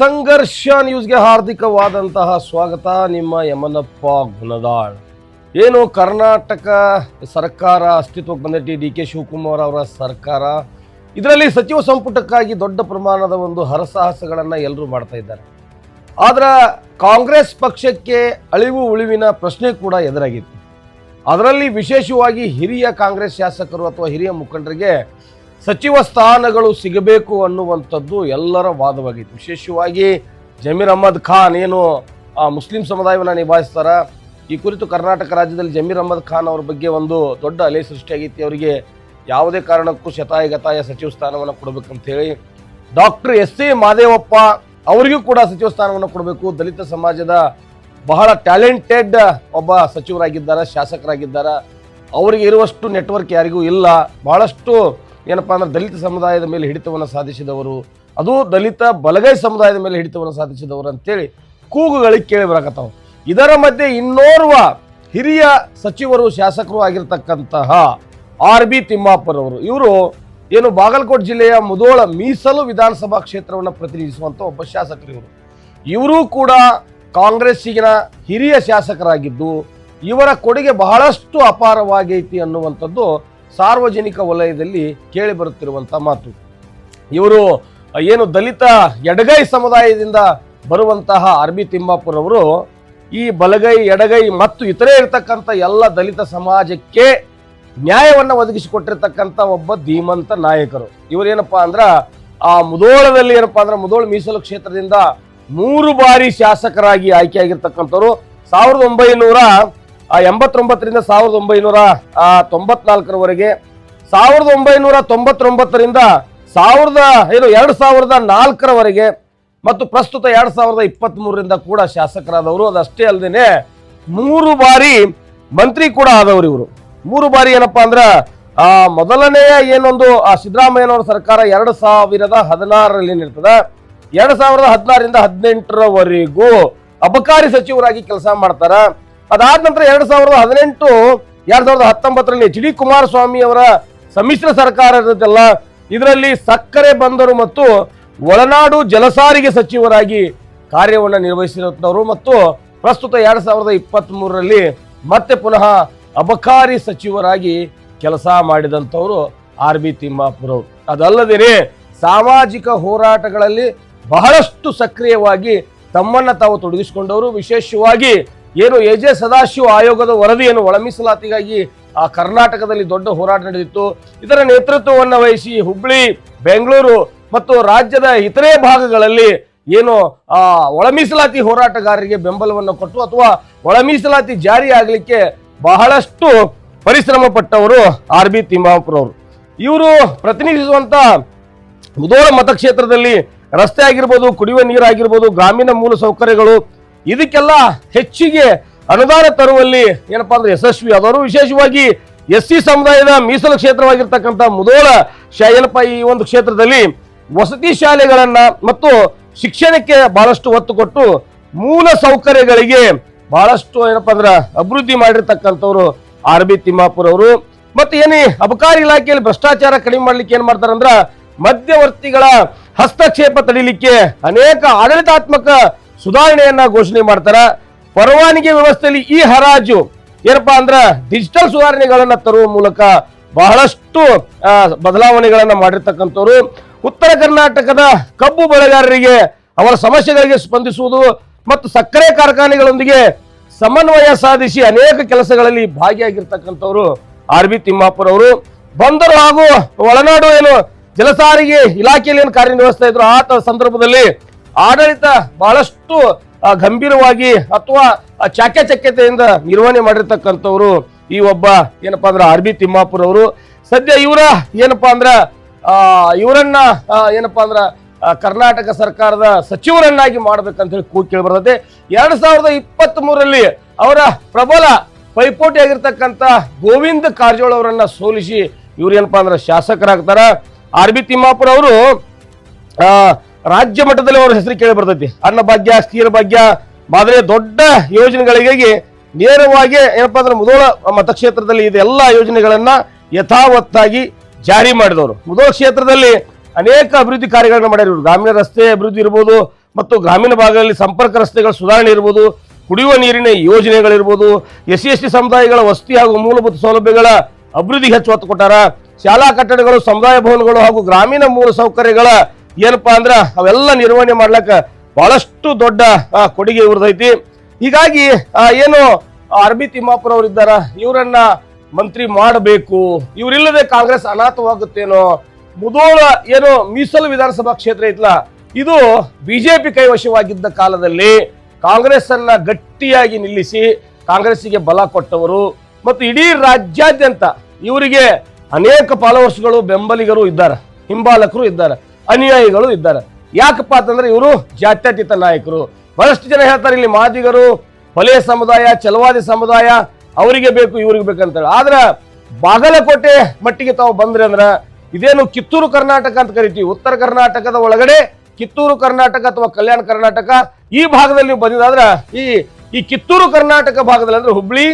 ಸಂಘರ್ಷ ನ್ಯೂಸ್ಗೆ ಹಾರ್ದಿಕವಾದಂತಹ ಸ್ವಾಗತ. ನಿಮ್ಮ ಯಮನಪ್ಪ ಗುಣದಾಳ್. ಏನು ಕರ್ನಾಟಕ ಸರ್ಕಾರ ಅಸ್ತಿತ್ವಕ್ಕೆ ಬಂದೈತಿ, ಡಿ ಕೆ ಶಿವಕುಮಾರ್ ಅವರ ಸರ್ಕಾರ. ಇದರಲ್ಲಿ ಸಚಿವ ಸಂಪುಟಕ್ಕಾಗಿ ದೊಡ್ಡ ಪ್ರಮಾಣದ ಒಂದು ಹರಸಾಹಸಗಳನ್ನು ಎಲ್ಲರೂ ಮಾಡ್ತಾ ಇದ್ದಾರೆ. ಆದ್ರೆ ಕಾಂಗ್ರೆಸ್ ಪಕ್ಷಕ್ಕೆ ಅಳಿವು ಉಳಿವಿನ ಪ್ರಶ್ನೆ ಕೂಡ ಎದುರಾಗಿತ್ತು. ಅದರಲ್ಲಿ ವಿಶೇಷವಾಗಿ ಹಿರಿಯ ಕಾಂಗ್ರೆಸ್ ಶಾಸಕರು ಅಥವಾ ಹಿರಿಯ ಮುಖಂಡರಿಗೆ ಸಚಿವ ಸ್ಥಾನಗಳು ಸಿಗಬೇಕು ಅನ್ನುವಂಥದ್ದು ಎಲ್ಲರ ವಾದವಾಗಿತ್ತು. ವಿಶೇಷವಾಗಿ ಜಮೀರ್ ಅಹ್ಮದ್ ಖಾನ್ ಏನು ಮುಸ್ಲಿಂ ಸಮುದಾಯವನ್ನು ನಿಭಾಯಿಸ್ತಾರ, ಈ ಕುರಿತು ಕರ್ನಾಟಕ ರಾಜ್ಯದಲ್ಲಿ ಜಮೀರ್ ಅಹ್ಮದ್ ಖಾನ್ ಅವ್ರ ಬಗ್ಗೆ ಒಂದು ದೊಡ್ಡ ಅಲೆ ಸೃಷ್ಟಿಯಾಗಿತ್ತು. ಅವರಿಗೆ ಯಾವುದೇ ಕಾರಣಕ್ಕೂ ಶತಾಯಗತಾಯ ಸಚಿವ ಸ್ಥಾನವನ್ನು ಕೊಡಬೇಕಂತ ಹೇಳಿ ಡಾಕ್ಟರ್ ಎಸ್.ಎ. ಮಾದೇವಪ್ಪ ಅವರಿಗೂ ಕೂಡ ಸಚಿವ ಸ್ಥಾನವನ್ನು ಕೊಡಬೇಕು. ದಲಿತ ಸಮಾಜದ ಬಹಳ ಟ್ಯಾಲೆಂಟೆಡ್ ಒಬ್ಬ ಸಚಿವರಾಗಿದ್ದಾರೆ, ಶಾಸಕರಾಗಿದ್ದಾರೆ. ಅವರಿಗೆ ಇರುವಷ್ಟು ನೆಟ್ವರ್ಕ್ ಯಾರಿಗೂ ಇಲ್ಲ. ಬಹಳಷ್ಟು ಏನಪ್ಪ ಅಂದ್ರೆ ದಲಿತ ಸಮುದಾಯದ ಮೇಲೆ ಹಿಡಿತವನ್ನು ಸಾಧಿಸಿದವರು, ಅದು ದಲಿತ ಬಲಗೈ ಸಮುದಾಯದ ಮೇಲೆ ಹಿಡಿತವನ್ನು ಸಾಧಿಸಿದವರು ಅಂತೇಳಿ ಕೂಗುಗಳಿಗೆ ಕೇಳಿ ಬರಕತ್ತಾವ. ಇದರ ಮಧ್ಯೆ ಇನ್ನೋರ್ವ ಹಿರಿಯ ಸಚಿವರು ಶಾಸಕರು ಆಗಿರ್ತಕ್ಕಂತಹ ಆರ್.ಬಿ. ತಿಮ್ಮಾಪುರ್ ಅವರು, ಇವರು ಏನು ಬಾಗಲಕೋಟೆ ಜಿಲ್ಲೆಯ ಮುಧೋಳ ಮೀಸಲು ವಿಧಾನಸಭಾ ಕ್ಷೇತ್ರವನ್ನು ಪ್ರತಿನಿಧಿಸುವಂಥ ಒಬ್ಬ ಶಾಸಕರು. ಇವರು ಕೂಡ ಕಾಂಗ್ರೆಸ್ಸಿಗಿನ ಹಿರಿಯ ಶಾಸಕರಾಗಿದ್ದು ಇವರ ಕೊಡುಗೆ ಬಹಳಷ್ಟು ಅಪಾರವಾಗೈತಿ ಅನ್ನುವಂಥದ್ದು ಸಾರ್ವಜನಿಕ ವಲಯದಲ್ಲಿ ಕೇಳಿ ಬರುತ್ತಿರುವಂಥ ಮಾತು. ಇವರು ಏನು ದಲಿತ ಎಡಗೈ ಸಮುದಾಯದಿಂದ ಬರುವಂತಹ ಆರ್.ಬಿ. ತಿಮ್ಮಾಪುರ್ ಅವರು ಈ ಬಲಗೈ, ಎಡಗೈ ಮತ್ತು ಇತರೆ ಇರತಕ್ಕಂಥ ಎಲ್ಲ ದಲಿತ ಸಮಾಜಕ್ಕೆ ನ್ಯಾಯವನ್ನು ಒದಗಿಸಿಕೊಟ್ಟಿರ್ತಕ್ಕಂಥ ಒಬ್ಬ ಧೀಮಂತ ನಾಯಕರು. ಇವರೇನಪ್ಪಾ ಅಂದ್ರೆ ಆ ಮುಧೋಳದಲ್ಲಿ ಏನಪ್ಪಾ ಅಂದ್ರೆ ಮುಧೋಳ ಮೀಸಲು ಕ್ಷೇತ್ರದಿಂದ 3 ಬಾರಿ ಶಾಸಕರಾಗಿ ಆಯ್ಕೆಯಾಗಿರ್ತಕ್ಕಂಥವ್ರು. 1989ರಿಂದ 1994ರವರೆಗೆ, 1999ರಿಂದ 2004ರವರೆಗೆ ಮತ್ತು ಪ್ರಸ್ತುತ 2023ರಿಂದ ಕೂಡ ಶಾಸಕರಾದವರು. ಅದಷ್ಟೇ ಅಲ್ಲದೆ 3 ಬಾರಿ ಮಂತ್ರಿ ಕೂಡ ಆದವರು ಇವರು. 3 ಬಾರಿ ಏನಪ್ಪಾ ಅಂದ್ರೆ ಮೊದಲನೆಯ ಏನೊಂದು ಸಿದ್ದರಾಮಯ್ಯನವರ ಸರ್ಕಾರ 2016ರಲ್ಲಿ ನಿಲ್ತದೆ. 2016ರಿಂದ 18ರವರೆಗೂ ಅಬಕಾರಿ ಸಚಿವರಾಗಿ ಕೆಲಸ ಮಾಡ್ತಾರ. ಅದಾದ ನಂತರ 2018, 2019ರಲ್ಲಿ ಎಚ್ ಡಿ ಕುಮಾರಸ್ವಾಮಿ ಅವರ ಸಮ್ಮಿಶ್ರ ಸರ್ಕಾರ ಇರುತ್ತಲ್ಲ, ಇದರಲ್ಲಿ ಸಕ್ಕರೆ ಬಂದರು ಮತ್ತು ಒಳನಾಡು ಜಲಸಾರಿಗೆ ಸಚಿವರಾಗಿ ಕಾರ್ಯವನ್ನು ನಿರ್ವಹಿಸಿರುತ್ತವರು ಮತ್ತು ಪ್ರಸ್ತುತ 2023ರಲ್ಲಿ ಮತ್ತೆ ಪುನಃ ಅಬಕಾರಿ ಸಚಿವರಾಗಿ ಕೆಲಸ ಮಾಡಿದಂಥವರು ಆರ್.ಬಿ. ತಿಮ್ಮಾಪುರ್ ಅವರು. ಅದಲ್ಲದೇ ಸಾಮಾಜಿಕ ಹೋರಾಟಗಳಲ್ಲಿ ಬಹಳಷ್ಟು ಸಕ್ರಿಯವಾಗಿ ತಮ್ಮನ್ನ ತಾವು ತೊಡಗಿಸಿಕೊಂಡವರು. ವಿಶೇಷವಾಗಿ ಏನು ಎ.ಜೆ. ಸದಾಶಿವ ಆಯೋಗದ ವರದಿಯನ್ನು ಒಳ ಮೀಸಲಾತಿಗಾಗಿ ಕರ್ನಾಟಕದಲ್ಲಿ ದೊಡ್ಡ ಹೋರಾಟ ನಡೆದಿತ್ತು. ಇದರ ನೇತೃತ್ವವನ್ನು ವಹಿಸಿ ಹುಬ್ಬಳ್ಳಿ, ಬೆಂಗಳೂರು ಮತ್ತು ರಾಜ್ಯದ ಇತರೆ ಭಾಗಗಳಲ್ಲಿ ಏನು ಒಳ ಮೀಸಲಾತಿ ಹೋರಾಟಗಾರರಿಗೆ ಬೆಂಬಲವನ್ನು ಕೊಟ್ಟು ಅಥವಾ ಒಳ ಮೀಸಲಾತಿ ಜಾರಿ ಆಗಲಿಕ್ಕೆ ಬಹಳಷ್ಟು ಪರಿಶ್ರಮ ಪಟ್ಟವರು ಆರ್.ಬಿ. ತಿಮ್ಮಾಪುರ್ ಅವರು. ಇವರು ಪ್ರತಿನಿಧಿಸುವಂತ ಮುಧೋಳ ಮತಕ್ಷೇತ್ರದಲ್ಲಿ ರಸ್ತೆ ಆಗಿರ್ಬೋದು, ಕುಡಿಯುವ ನೀರಾಗಿರ್ಬೋದು, ಗ್ರಾಮೀಣ ಮೂಲ ಸೌಕರ್ಯಗಳು, ಇದಕ್ಕೆಲ್ಲ ಹೆಚ್ಚಿಗೆ ಅನುದಾನ ತರುವಲ್ಲಿ ಏನಪ್ಪಾ ಅಂದ್ರೆ ಯಶಸ್ವಿ ಆದವರು. ವಿಶೇಷವಾಗಿ ಎಸ್.ಸಿ. ಸಮುದಾಯದ ಮೀಸಲು ಕ್ಷೇತ್ರವಾಗಿರ್ತಕ್ಕಂಥ ಮುಧೋಳ ಏನಪ್ಪಾ ಈ ಒಂದು ಕ್ಷೇತ್ರದಲ್ಲಿ ವಸತಿ ಶಾಲೆಗಳನ್ನ ಮತ್ತು ಶಿಕ್ಷಣಕ್ಕೆ ಬಹಳಷ್ಟು ಒತ್ತು ಕೊಟ್ಟು ಮೂಲ ಸೌಕರ್ಯಗಳಿಗೆ ಬಹಳಷ್ಟು ಏನಪ್ಪಾ ಅಂದ್ರೆ ಅಭಿವೃದ್ಧಿ ಮಾಡಿರ್ತಕ್ಕಂಥವ್ರು ಆರ್.ಬಿ. ತಿಮ್ಮಾಪುರ್ ಅವರು. ಮತ್ತೆ ಏನೇ ಅಬಕಾರಿ ಇಲಾಖೆಯಲ್ಲಿ ಭ್ರಷ್ಟಾಚಾರ ಕಡಿಮೆ ಮಾಡ್ಲಿಕ್ಕೆ ಏನ್ ಮಾಡ್ತಾರಂದ್ರ ಮಧ್ಯವರ್ತಿಗಳ ಹಸ್ತಕ್ಷೇಪ ತಡಿಲಿಕ್ಕೆ ಅನೇಕ ಆಡಳಿತಾತ್ಮಕ ಸುಧಾರಣೆಯನ್ನ ಘೋಷಣೆ ಮಾಡ್ತಾರ. ಪರವಾನಗಿ ವ್ಯವಸ್ಥೆಯಲ್ಲಿ ಈ ಹರಾಜು ಏನಪ್ಪಾ ಅಂದ್ರ ಡಿಜಿಟಲ್ ಸುಧಾರಣೆಗಳನ್ನ ತರುವ ಮೂಲಕ ಬಹಳಷ್ಟು ಬದಲಾವಣೆಗಳನ್ನ ಮಾಡಿರ್ತಕ್ಕಂಥವ್ರು. ಉತ್ತರ ಕರ್ನಾಟಕದ ಕಬ್ಬು ಬೆಳೆಗಾರರಿಗೆ ಅವರ ಸಮಸ್ಯೆಗಳಿಗೆ ಸ್ಪಂದಿಸುವುದು ಮತ್ತು ಸಕ್ಕರೆ ಕಾರ್ಖಾನೆಗಳೊಂದಿಗೆ ಸಮನ್ವಯ ಸಾಧಿಸಿ ಅನೇಕ ಕೆಲಸಗಳಲ್ಲಿ ಭಾಗಿಯಾಗಿರ್ತಕ್ಕಂಥವ್ರು ಆರ್.ಬಿ. ತಿಮ್ಮಾಪುರ್ ಅವರು. ಬಂದರು ಹಾಗೂ ಒಳನಾಡು ಏನು ಜಲಸಾರಿಗೆ ಇಲಾಖೆಯಲ್ಲಿ ಏನು ಕಾರ್ಯನಿರ್ವಹಿಸ್ತಾ ಇದ್ರು ಆ ಸಂದರ್ಭದಲ್ಲಿ ಆಡಳಿತ ಬಹಳಷ್ಟು ಗಂಭೀರವಾಗಿ ಅಥವಾ ಚಾಕಚಕ್ಯತೆಯಿಂದ ನಿರ್ವಹಣೆ ಮಾಡಿರ್ತಕ್ಕಂಥವ್ರು ಈ ಒಬ್ಬ ಏನಪ್ಪಾ ಅಂದ್ರೆ ಆರ್.ಬಿ. ತಿಮ್ಮಾಪುರ್ ಅವರು. ಸದ್ಯ ಇವರ ಏನಪ್ಪಾ ಅಂದ್ರ ಇವರನ್ನ ಏನಪ್ಪಾ ಅಂದ್ರ ಕರ್ನಾಟಕ ಸರ್ಕಾರದ ಸಚಿವರನ್ನಾಗಿ ಮಾಡ್ಬೇಕಂತ ಹೇಳಿ ಕೂಗಿ ಕೇಳಿ ಬರ್ತದೆ. 2023ರಲ್ಲಿ ಅವರ ಪ್ರಬಲ ಪೈಪೋಟಿ ಆಗಿರ್ತಕ್ಕಂಥ ಗೋವಿಂದ ಕಾರಜೋಳ ಅವರನ್ನ ಸೋಲಿಸಿ ಇವ್ರು ಏನಪ್ಪಾ ಅಂದ್ರೆ ಶಾಸಕರಾಗ್ತಾರ. ಆರ್.ಬಿ. ತಿಮ್ಮಾಪುರ್ ಅವರು ರಾಜ್ಯ ಮಟ್ಟದಲ್ಲಿ ಅವರ ಹೆಸರು ಕೇಳಿ ಬರ್ತೈತಿ. ಅನ್ನಭಾಗ್ಯ, ಸ್ಥಿರ ಭಾಗ್ಯ ಮಾದರಿಯ ದೊಡ್ಡ ಯೋಜನೆಗಳಿಗೆ ನೇರವಾಗಿ ಏನಪ್ಪಾ ಅಂದ್ರೆ ಮುಧೋಳ ಮತಕ್ಷೇತ್ರದಲ್ಲಿ ಇದೆಲ್ಲ ಯೋಜನೆಗಳನ್ನ ಯಥಾವತ್ತಾಗಿ ಜಾರಿ ಮಾಡಿದವರು. ಮುಧೋಳ ಕ್ಷೇತ್ರದಲ್ಲಿ ಅನೇಕ ಅಭಿವೃದ್ಧಿ ಕಾರ್ಯಗಳನ್ನು ಮಾಡ್ಯಾರ. ಗ್ರಾಮೀಣ ರಸ್ತೆ ಅಭಿವೃದ್ಧಿ ಇರ್ಬೋದು, ಮತ್ತು ಗ್ರಾಮೀಣ ಭಾಗದಲ್ಲಿ ಸಂಪರ್ಕ ರಸ್ತೆಗಳ ಸುಧಾರಣೆ ಇರ್ಬೋದು, ಕುಡಿಯುವ ನೀರಿನ ಯೋಜನೆಗಳಿರ್ಬೋದು, SC ಸಮುದಾಯಗಳ ವಸತಿ ಹಾಗೂ ಮೂಲಭೂತ ಸೌಲಭ್ಯಗಳ ಅಭಿವೃದ್ಧಿಗೆ ಹೆಚ್ಚು ಒತ್ತು ಕೊಟ್ಟಾರ. ಶಾಲಾ ಕಟ್ಟಡಗಳು, ಸಮುದಾಯ ಭವನಗಳು ಹಾಗೂ ಗ್ರಾಮೀಣ ಮೂಲ ಸೌಕರ್ಯಗಳ ಏನಪ್ಪಾ ಅಂದ್ರ ಅವೆಲ್ಲ ನಿರ್ವಹಣೆ ಮಾಡ್ಲಕ್ಕ ಬಹಳಷ್ಟು ದೊಡ್ಡ ಕೊಡುಗೆ ಇವ್ರದೈತಿ. ಹೀಗಾಗಿ ಏನು RB ತಿಮ್ಮಾಪುರ ಅವರು ಇದ್ದಾರ, ಇವರನ್ನ ಮಂತ್ರಿ ಮಾಡಬೇಕು, ಇವರಿಲ್ಲದೆ ಕಾಂಗ್ರೆಸ್ ಅನಾಥವಾಗುತ್ತೇನೋ. ಮುಧೋಳ ಏನು ಮೀಸಲು ವಿಧಾನಸಭಾ ಕ್ಷೇತ್ರ ಐತ್ಲ, ಇದು ಬಿಜೆಪಿ ಕೈವಶವಾಗಿದ್ದ ಕಾಲದಲ್ಲಿ ಕಾಂಗ್ರೆಸ್ ಅನ್ನ ಗಟ್ಟಿಯಾಗಿ ನಿಲ್ಲಿಸಿ ಕಾಂಗ್ರೆಸ್ಸಿಗೆ ಬಲ ಕೊಟ್ಟವರು ಮತ್ತು ಇಡೀ ರಾಜ್ಯಾದ್ಯಂತ ಇವರಿಗೆ ಅನೇಕ ಫಾಲೋವರ್ಸ್ಗಳು, ಬೆಂಬಲಿಗರು ಇದ್ದಾರೆ, ಹಿಂಬಾಲಕರು ಇದ್ದಾರೆ, ಅನುಯಾಯಿಗಳು ಇದ್ದಾರೆ. ಯಾಕಪ್ಪ ಅಂತಂದ್ರೆ ಇವರು ಜಾತ್ಯತೀತ ನಾಯಕರು. ಬಹಳಷ್ಟು ಜನ ಹೇಳ್ತಾರೆ ಇಲ್ಲಿ ಮಾದಿಗರು, ಹೊಲೆಯ ಸಮುದಾಯ, ಛಲವಾದಿ ಸಮುದಾಯ ಅವರಿಗೆ ಬೇಕು ಇವರಿಗೆ ಬೇಕಂತೇಳಿ. ಆದ್ರೆ ಬಾಗಲಕೋಟೆ ಮಟ್ಟಿಗೆ ತಾವು ಬಂದ್ರೆ ಅಂದ್ರ ಇದೇನು ಕಿತ್ತೂರು ಕರ್ನಾಟಕ ಅಂತ ಕರಿತೀವಿ, ಉತ್ತರ ಕರ್ನಾಟಕದ ಒಳಗಡೆ ಕಿತ್ತೂರು ಕರ್ನಾಟಕ ಅಥವಾ ಕಲ್ಯಾಣ ಕರ್ನಾಟಕ ಈ ಭಾಗದಲ್ಲಿ ನೀವು ಬಂದಿದ್ದಾದ್ರೆ ಈ ಕಿತ್ತೂರು ಕರ್ನಾಟಕ ಭಾಗದಲ್ಲಿ ಅಂದ್ರೆ ಹುಬ್ಳಿ,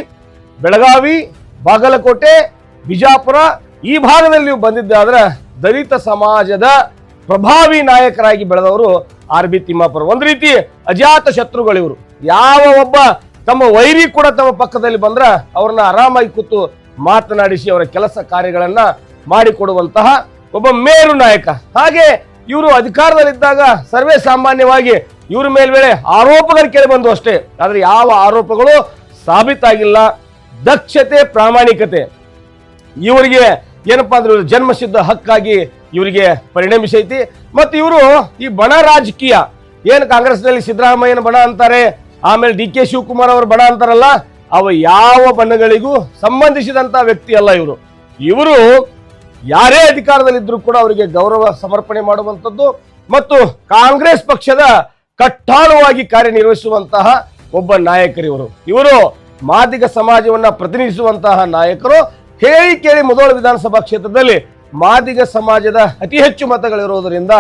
ಬೆಳಗಾವಿ, ಬಾಗಲಕೋಟೆ, ಬಿಜಾಪುರ ಈ ಭಾಗದಲ್ಲಿ ನೀವು ಬಂದಿದ್ದಾದ್ರೆ ದಲಿತ ಸಮಾಜದ ಪ್ರಭಾವಿ ನಾಯಕರಾಗಿ ಬೆಳೆದವರು RB ತಿಮ್ಮಾಪುರ. ಒಂದು ರೀತಿ ಅಜಾತ ಶತ್ರುಗಳಿವರು. ಯಾವ ಒಬ್ಬ ತಮ್ಮ ವೈರಿ ಕೂಡ ತಮ್ಮ ಪಕ್ಕದಲ್ಲಿ ಬಂದ್ರ ಅವ್ರನ್ನ ಆರಾಮಾಗಿ ಕೂತು ಮಾತನಾಡಿಸಿ ಅವರ ಕೆಲಸ ಕಾರ್ಯಗಳನ್ನ ಮಾಡಿಕೊಡುವಂತಹ ಒಬ್ಬ ಮೇರು ನಾಯಕ. ಹಾಗೆ ಇವರು ಅಧಿಕಾರದಲ್ಲಿದ್ದಾಗ ಸರ್ವೇ ಸಾಮಾನ್ಯವಾಗಿ ಇವ್ರ ಮೇಲ್ಮೇಲೆ ಆರೋಪಗಳು ಕೇಳಿ ಬಂದು ಅಷ್ಟೇ, ಆದ್ರೆ ಯಾವ ಆರೋಪಗಳು ಸಾಬೀತಾಗಿಲ್ಲ. ದಕ್ಷತೆ, ಪ್ರಾಮಾಣಿಕತೆ ಇವರಿಗೆ ಏನಪ್ಪಾ ಅಂದ್ರೆ ಜನ್ಮಸಿದ್ಧ ಹಕ್ಕಾಗಿ ಇವರಿಗೆ ಪರಿಣಮಿಸೈತಿ. ಮತ್ತು ಇವರು ಈ ಬಣ ರಾಜಕೀಯ ಏನು ಕಾಂಗ್ರೆಸ್ನಲ್ಲಿ ಸಿದ್ದರಾಮಯ್ಯನ ಬಣ ಅಂತಾರೆ, ಆಮೇಲೆ DK ಶಿವಕುಮಾರ್ ಅವರ ಬಣ ಅಂತಾರಲ್ಲ, ಅವ ಯಾವ ಬಣಗಳಿಗೂ ಸಂಬಂಧಿಸಿದಂತ ವ್ಯಕ್ತಿ ಅಲ್ಲ ಇವರು. ಇವರು ಯಾರೇ ಅಧಿಕಾರದಲ್ಲಿದ್ರೂ ಕೂಡ ಅವರಿಗೆ ಗೌರವ ಸಮರ್ಪಣೆ ಮಾಡುವಂಥದ್ದು ಮತ್ತು ಕಾಂಗ್ರೆಸ್ ಪಕ್ಷದ ಕಟ್ಟಾಳುವಾಗಿ ಕಾರ್ಯನಿರ್ವಹಿಸುವಂತಹ ಒಬ್ಬ ನಾಯಕರಿವರು. ಇವರು ಮಾದಿಗ ಸಮಾಜವನ್ನ ಪ್ರತಿನಿಧಿಸುವಂತಹ ನಾಯಕರು. ಹೇಳಿ ಕೇಳಿ ಮುಧೋಳ ವಿಧಾನಸಭಾ ಕ್ಷೇತ್ರದಲ್ಲಿ ಮಾದಿಗ ಸಮಾಜದ ಅತಿ ಹೆಚ್ಚು ಮತಗಳಿರುವುದರಿಂದ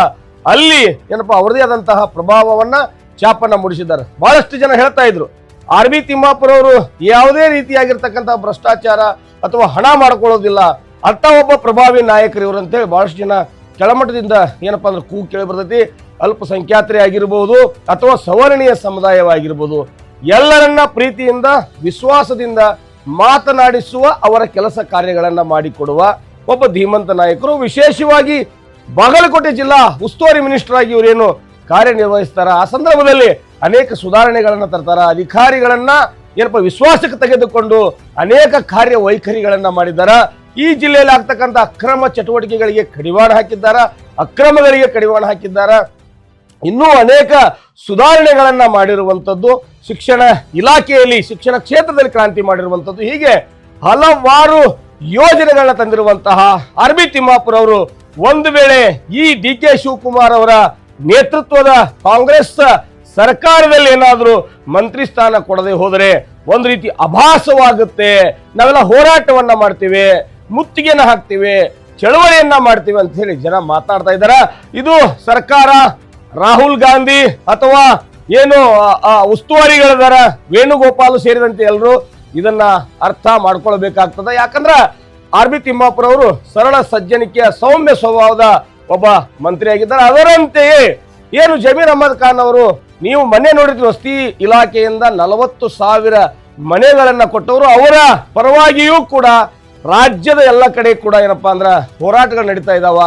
ಅಲ್ಲಿ ಏನಪ್ಪಾ ಅವರದೇ ಆದಂತಹ ಪ್ರಭಾವವನ್ನ ಚಾಪನ್ನ ಮೂಡಿಸಿದ್ದಾರೆ. ಬಹಳಷ್ಟು ಜನ ಹೇಳ್ತಾ ಇದ್ರು RB ತಿಮ್ಮಾಪುರ ಅವರು ಯಾವುದೇ ರೀತಿಯಾಗಿರ್ತಕ್ಕಂತಹ ಭ್ರಷ್ಟಾಚಾರ ಅಥವಾ ಹಣ ಮಾಡ್ಕೊಳ್ಳೋದಿಲ್ಲ ಅಂತ ಒಬ್ಬ ಪ್ರಭಾವಿ ನಾಯಕರು ಇವರು ಅಂತೇಳಿ ಬಹಳಷ್ಟು ಜನ ಕೆಳಮಟ್ಟದಿಂದ ಏನಪ್ಪಾ ಅಂದ್ರೆ ಕೂಗು ಕೇಳಿ ಬರ್ತೈತಿ. ಅಲ್ಪಸಂಖ್ಯಾತರೇ ಆಗಿರ್ಬೋದು ಅಥವಾ ಸವರ್ಣೀಯ ಸಮುದಾಯವಾಗಿರ್ಬೋದು, ಎಲ್ಲರನ್ನ ಪ್ರೀತಿಯಿಂದ ವಿಶ್ವಾಸದಿಂದ ಮಾತನಾಡಿಸುವ ಅವರ ಕೆಲಸ ಕಾರ್ಯಗಳನ್ನ ಮಾಡಿಕೊಡುವ ಒಬ್ಬ ಧೀಮಂತ ನಾಯಕರು. ವಿಶೇಷವಾಗಿ ಬಾಗಲಕೋಟೆ ಜಿಲ್ಲಾ ಉಸ್ತುವಾರಿ ಮಿನಿಸ್ಟರ್ ಆಗಿ ಇವರೇನು ಕಾರ್ಯನಿರ್ವಹಿಸ್ತಾರ, ಆ ಸಂದರ್ಭದಲ್ಲಿ ಅನೇಕ ಸುಧಾರಣೆಗಳನ್ನ ತರ್ತಾರ. ಅಧಿಕಾರಿಗಳನ್ನ ಏನಪ್ಪ ವಿಶ್ವಾಸಕ್ಕೆ ತೆಗೆದುಕೊಂಡು ಅನೇಕ ಕಾರ್ಯ ವೈಖರಿಗಳನ್ನ ಮಾಡಿದ್ದಾರೆ. ಈ ಜಿಲ್ಲೆಯಲ್ಲಿ ಆಗ್ತಕ್ಕಂಥ ಅಕ್ರಮ ಚಟುವಟಿಕೆಗಳಿಗೆ ಕಡಿವಾಣ ಹಾಕಿದ್ದಾರ, ಅಕ್ರಮಗಳಿಗೆ ಕಡಿವಾಣ ಹಾಕಿದ್ದಾರ. ಇನ್ನೂ ಅನೇಕ ಸುಧಾರಣೆಗಳನ್ನ ಮಾಡಿರುವಂಥದ್ದು, ಶಿಕ್ಷಣ ಇಲಾಖೆಯಲ್ಲಿ ಶಿಕ್ಷಣ ಕ್ಷೇತ್ರದಲ್ಲಿ ಕ್ರಾಂತಿ ಮಾಡಿರುವಂಥದ್ದು, ಹೀಗೆ ಹಲವಾರು ಯೋಜನೆಗಳನ್ನ ತಂದಿರುವಂತಹ RB ತಿಮ್ಮಾಪುರ ಅವರು ಒಂದು ವೇಳೆ ಈ DK ಶಿವಕುಮಾರ್ ಅವರ ನೇತೃತ್ವದ ಕಾಂಗ್ರೆಸ್ ಸರ್ಕಾರದಲ್ಲಿ ಏನಾದರೂ ಮಂತ್ರಿ ಸ್ಥಾನ ಕೊಡದೆ ಹೋದರೆ ಒಂದು ರೀತಿ ಅಭಾಸವಾಗುತ್ತೆ. ನಾವೆಲ್ಲ ಹೋರಾಟವನ್ನ ಮಾಡ್ತೀವಿ, ಮುತ್ತಿಗೆನ ಹಾಕ್ತೀವಿ, ಚಳವಳಿಯನ್ನ ಮಾಡ್ತೀವಿ ಅಂತ ಹೇಳಿ ಜನ ಮಾತನಾಡ್ತಾ ಇದ್ದಾರೆ. ಇದು ಸರ್ಕಾರ, ರಾಹುಲ್ ಗಾಂಧಿ ಅಥವಾ ಏನು ಉಸ್ತುವಾರಿಗಳಿದಾರ ವೇಣುಗೋಪಾಲ್ ಸೇರಿದಂತೆ ಎಲ್ಲರೂ ಇದನ್ನ ಅರ್ಥ ಮಾಡ್ಕೊಳ್ಬೇಕಾಗ್ತದೆ. ಯಾಕಂದ್ರ RB ತಿಮ್ಮಾಪುರ ಅವರು ಸರಳ ಸಜ್ಜನಿಕೆಯ ಸೌಮ್ಯ ಸ್ವಭಾವದ ಒಬ್ಬ ಮಂತ್ರಿ ಆಗಿದ್ದಾರೆ. ಅದರಂತೆಯೇ ಏನು ಜಮೀರ್ ಅಹಮದ್ ಖಾನ್ ಅವರು, ನೀವು ಮನೆ ನೋಡಿದ್ರಿ, ವಸತಿ ಇಲಾಖೆಯಿಂದ 40,000 ಮನೆಗಳನ್ನ ಕೊಟ್ಟವರು. ಅವರ ಪರವಾಗಿಯೂ ಕೂಡ ರಾಜ್ಯದ ಎಲ್ಲ ಕಡೆ ಕೂಡ ಏನಪ್ಪಾ ಅಂದ್ರ ಹೋರಾಟಗಳು ನಡೀತಾ ಇದಾವ.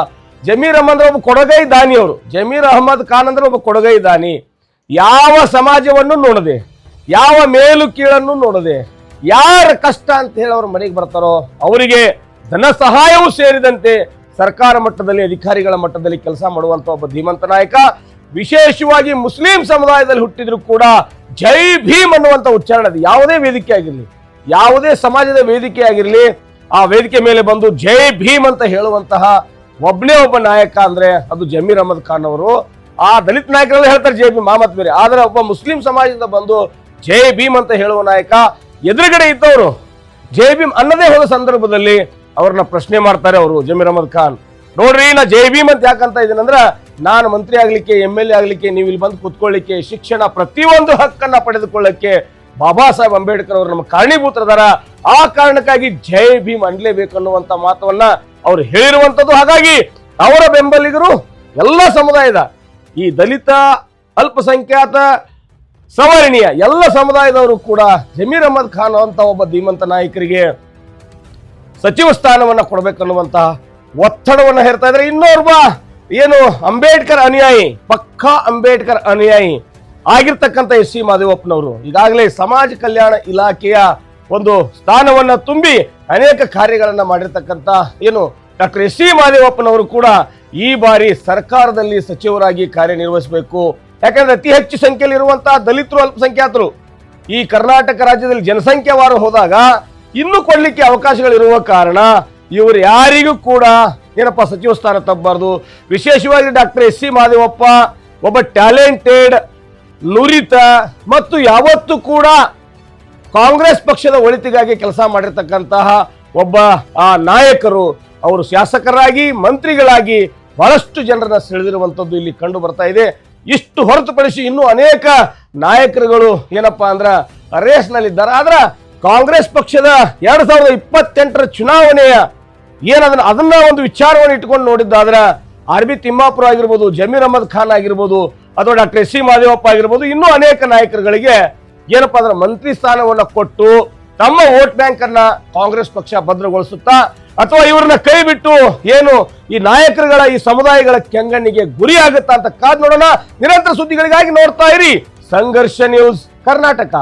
ಜಮೀರ್ ಅಹಮದ್ ಒಬ್ಬ ಕೊಡಗೈ ದಾನಿ ಅವರು. ಜಮೀರ್ ಅಹಮದ್ ಖಾನ್ ಅಂದ್ರೆ ಒಬ್ಬ ಕೊಡಗೈ ದಾನಿ. ಯಾವ ಸಮಾಜವನ್ನು ನೋಡದೆ, ಯಾವ ಮೇಲು ಕೀಳನ್ನು ನೋಡದೆ, ಯಾರ ಕಷ್ಟ ಅಂತ ಹೇಳಿ ಅವ್ರ ಮನೆಗೆ ಬರ್ತಾರೋ ಅವರಿಗೆ ಧನ ಸಹಾಯವೂ ಸೇರಿದಂತೆ ಸರ್ಕಾರ ಮಟ್ಟದಲ್ಲಿ ಅಧಿಕಾರಿಗಳ ಮಟ್ಟದಲ್ಲಿ ಕೆಲಸ ಮಾಡುವಂತ ಒಬ್ಬ ಧೀಮಂತ ನಾಯಕ. ವಿಶೇಷವಾಗಿ ಮುಸ್ಲಿಂ ಸಮುದಾಯದಲ್ಲಿ ಹುಟ್ಟಿದ್ರು ಕೂಡ ಜೈ ಭೀಮ್ ಅನ್ನುವಂತ ಉಚ್ಚಾರಣೆ, ಯಾವುದೇ ವೇದಿಕೆ ಆಗಿರ್ಲಿ, ಯಾವುದೇ ಸಮಾಜದ ವೇದಿಕೆ ಆಗಿರ್ಲಿ, ಆ ವೇದಿಕೆ ಮೇಲೆ ಬಂದು ಜೈ ಭೀಮ್ ಅಂತ ಹೇಳುವಂತಹ ಒಬ್ಬನೇ ಒಬ್ಬ ನಾಯಕ ಅಂದ್ರೆ ಅದು ಜಮೀರ್ ಅಹಮದ್ ಖಾನ್ ಅವರು. ಆ ದಲಿತ ನಾಯಕರೆಲ್ಲ ಹೇಳ್ತಾರೆ ಜೈ ಭೀಮ್ ಮಾಮತ್ ಬೇರೆ, ಆದ್ರೆ ಒಬ್ಬ ಮುಸ್ಲಿಂ ಸಮಾಜದಿಂದ ಬಂದು ಜೈ ಭೀಮ್ ಅಂತ ಹೇಳುವ ನಾಯಕ. ಎದುರುಗಡೆ ಇದ್ದವರು ಜೈ ಭೀಮ್ ಅನ್ನದೇ ಹೋದ ಸಂದರ್ಭದಲ್ಲಿ ಅವ್ರನ್ನ ಪ್ರಶ್ನೆ ಮಾಡ್ತಾರೆ ಅವರು ಜಮೀರ್ ಅಹಮದ್ ಖಾನ್. ನೋಡ್ರಿ, ನಾ ಜೈ ಭೀಮ್ ಅಂತ ಯಾಕಂತ ಇದೀನಂದ್ರ ನಾನು ಮಂತ್ರಿ ಆಗ್ಲಿಕ್ಕೆ, MLA ಆಗ್ಲಿಕ್ಕೆ, ನೀವು ಇಲ್ಲಿ ಬಂದು ಕುತ್ಕೊಳ್ಳಿಕ್ಕೆ, ಶಿಕ್ಷಣ ಪ್ರತಿಯೊಂದು ಹಕ್ಕನ್ನ ಪಡೆದುಕೊಳ್ಳಕ್ಕೆ ಬಾಬಾ ಸಾಹೇಬ್ ಅಂಬೇಡ್ಕರ್ ಅವರು ನಮ್ಮ ಕಾರಣೀಭೂತರದಾರ. ಆ ಕಾರಣಕ್ಕಾಗಿ ಜೈ ಭೀಮ್ ಅನ್ಲೇಬೇಕು ಅನ್ನುವಂತ ಮಾತವನ್ನ ಅವ್ರು ಹೇಳಿರುವಂತದ್ದು. ಹಾಗಾಗಿ ಅವರ ಬೆಂಬಲಿಗರು ಎಲ್ಲ ಸಮುದಾಯದ, ಈ ದಲಿತ ಅಲ್ಪಸಂಖ್ಯಾತ ಸವರ್ಣೀಯ ಎಲ್ಲ ಸಮುದಾಯದವರು ಕೂಡ ಜಮೀರ್ ಅಹಮದ್ ಖಾನ್ ಅಂತ ಒಬ್ಬ ಧೀಮಂತ ನಾಯಕರಿಗೆ ಸಚಿವ ಸ್ಥಾನವನ್ನ ಕೊಡಬೇಕನ್ನುವಂತಹ ಒತ್ತಡವನ್ನ ಹೇರ್ತಾ ಇದ್ದಾರೆ. ಇನ್ನೋರ್ವ ಏನು ಅಂಬೇಡ್ಕರ್ ಅನುಯಾಯಿ, ಪಕ್ಕಾ ಅಂಬೇಡ್ಕರ್ ಅನುಯಾಯಿ ಆಗಿರ್ತಕ್ಕಂಥ ಎಸ್ ಸಿ ಮಾದೇವಪ್ಪನವರು ಈಗಾಗಲೇ ಸಮಾಜ ಕಲ್ಯಾಣ ಇಲಾಖೆಯ ಒಂದು ಸ್ಥಾನವನ್ನ ತುಂಬಿ ಅನೇಕ ಕಾರ್ಯಗಳನ್ನ ಮಾಡಿರ್ತಕ್ಕಂಥ ಏನು ಡಾಕ್ಟರ್ ಎಸ್ ಸಿ ಮಾದೇವಪ್ಪನವರು ಕೂಡ ಈ ಬಾರಿ ಸರ್ಕಾರದಲ್ಲಿ ಸಚಿವರಾಗಿ ಕಾರ್ಯನಿರ್ವಹಿಸಬೇಕು. ಯಾಕಂದ್ರೆ ಅತಿ ಹೆಚ್ಚು ಸಂಖ್ಯೆಯಲ್ಲಿ ಇರುವಂತಹ ದಲಿತರು, ಅಲ್ಪಸಂಖ್ಯಾತರು ಈ ಕರ್ನಾಟಕ ರಾಜ್ಯದಲ್ಲಿ ಜನಸಂಖ್ಯಾವಾರು ಹೋದಾಗ ಇನ್ನೂ ಕೊಡ್ಲಿಕ್ಕೆ ಅವಕಾಶಗಳಿರುವ ಕಾರಣ ಇವರು ಯಾರಿಗೂ ಕೂಡ ಏನಪ್ಪ ಸಚಿವ ಸ್ಥಾನ ತಪ್ಪಬಾರ್ದು. ವಿಶೇಷವಾಗಿ ಡಾಕ್ಟರ್ ಎಸ್ ಸಿ ಮಾದೇವಪ್ಪ ಒಬ್ಬ ಟ್ಯಾಲೆಂಟೆಡ್, ನುರಿತ ಮತ್ತು ಯಾವತ್ತೂ ಕೂಡ ಕಾಂಗ್ರೆಸ್ ಪಕ್ಷದ ಒಳಿತಿಗಾಗಿ ಕೆಲಸ ಮಾಡಿರ್ತಕ್ಕಂತಹ ಒಬ್ಬ ನಾಯಕರು. ಅವರು ಶಾಸಕರಾಗಿ, ಮಂತ್ರಿಗಳಾಗಿ ಬಹಳಷ್ಟು ಜನರನ್ನ ಸೆಳೆದಿರುವಂಥದ್ದು ಇಲ್ಲಿ ಕಂಡು ಬರ್ತಾ ಇದೆ. ಇಷ್ಟು ಹೊರತುಪಡಿಸಿ ಇನ್ನೂ ಅನೇಕ ನಾಯಕರುಗಳು ಏನಪ್ಪಾ ಅಂದ್ರ ರೇಸ್ನಲ್ಲಿದ್ದಾರೆ. ಆದ್ರ ಕಾಂಗ್ರೆಸ್ ಪಕ್ಷದ 2028 ಚುನಾವಣೆಯ ಅದನ್ನ ಒಂದು ವಿಚಾರವನ್ನು ಇಟ್ಕೊಂಡು ನೋಡಿದ್ದಾದ್ರ ಆರ್.ಬಿ. ತಿಮ್ಮಾಪುರ ಆಗಿರ್ಬೋದು, ಜಮೀರ್ ಅಹಮದ್ ಖಾನ್ ಆಗಿರ್ಬೋದು, ಅಥವಾ ಡಾಕ್ಟರ್ ಎಸ್ ಸಿ ಮಾದೇವಪ್ಪ ಆಗಿರ್ಬೋದು, ಇನ್ನೂ ಅನೇಕ ನಾಯಕರುಗಳಿಗೆ ಏನಪ್ಪಾ ಅಂದ್ರೆ ಮಂತ್ರಿ ಸ್ಥಾನವನ್ನ ಕೊಟ್ಟು ತಮ್ಮ ವೋಟ್ ಬ್ಯಾಂಕ್ ಅನ್ನ ಕಾಂಗ್ರೆಸ್ ಪಕ್ಷ ಭದ್ರಗೊಳಿಸುತ್ತಾ ಅಥವಾ ಇವ್ರನ್ನ ಕೈ ಬಿಟ್ಟು ಏನು ಈ ನಾಯಕರುಗಳ, ಈ ಸಮುದಾಯಗಳ ಕೆಂಗಣ್ಣಿಗೆ ಗುರಿ ಆಗುತ್ತಾ ಅಂತ ಕಾದ್ ನೋಡೋಣ. ನಿರಂತರ ಸುದ್ದಿಗಳಿಗಾಗಿ ನೋಡ್ತಾ ಇರಿ ಸಂಘರ್ಷ ನ್ಯೂಸ್ ಕರ್ನಾಟಕ.